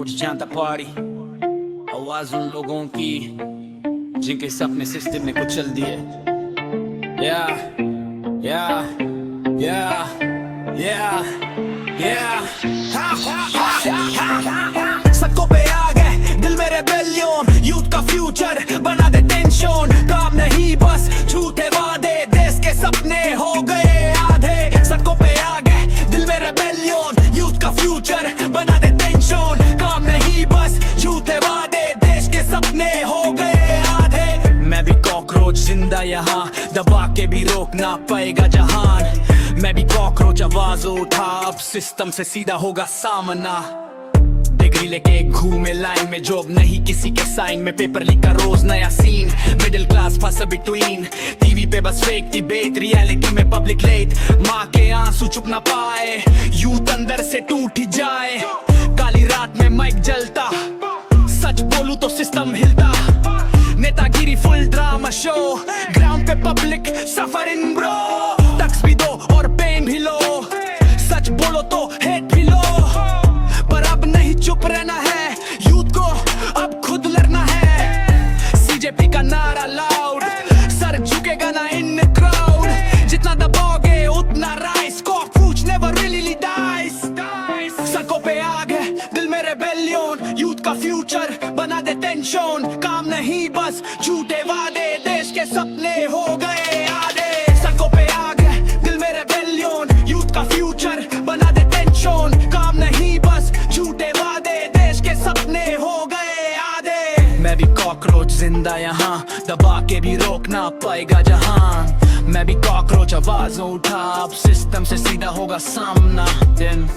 Cockroach जानता पारी, आवाज उन लोगों की जिनके सपने सिस्टम ने कुचल दिए। या या या या या सबको पे आ गए दिल में रेबेलियन, यूथ का फ्यूचर बना दे टेंशन। काम नहीं बस झूठे वादे, देश के सपने हो गए आधे। सबको पे आ गए दिल में रेबेलियन, यूथ का फ्यूचर बना दे टेंशन। काम नहीं बस झूठे वादे, देश के सपने हो गए आधे। मैं भी कॉकरोच जिंदा यहाँ, दबा के भी रोक ना पाएगा जहान। मैं भी कॉकरोच आवाज उठा, अब सिस्टम से सीधा होगा सामना। डिग्री लेके घूमे लाइन में, जॉब नहीं किसी के साइन में। पेपर लीक का रोज नया सीन, मिडिल क्लास फंसा बिटवीन। टीवी पे बस फेक डिबेट, रियलिटी में पब्लिक लेट। माँ के आंसू चुप ना पाए, यूथ अंदर से टूट ही जाए। काली रात में माइक जलता, सच बोलूं तो सिस्टम हिलता। नेतागिरी फुल ड्रामा शो, ग्राउंड पे पब्लिक सफरिंग ब्रो। टक्स भी दो और पेन भी लो, सच बोलो तो हेट भी लो। पर अब नहीं चुप रहना है, यूथ को अब खुद लड़ना है। सीजेपी का नारा लाउड, सर झुकेगा ना इन क्राउड। जितना दबाओगे उतना rice, cockroach never really dice. सड़कों पे आग है दिल में रेबेलियन, यूथ का फ्यूचर बना दे टेंशन। काम नहीं बस झूठे वादे, देश के सपने हो गए आधे। सड़कों पे आग है दिल में रेबेलियन, यूथ का फ्यूचर बना दे टेंशन। काम नहीं बस झूठे वादे, देश के सपने हो गए आधे। मैं भी कॉकरोच जिंदा यहाँ, दबा के भी रोक ना पाएगा जहान। मैं भी कॉकरोच आवाज उठा, अब सिस्टम से सीधा होगा सामना। दिन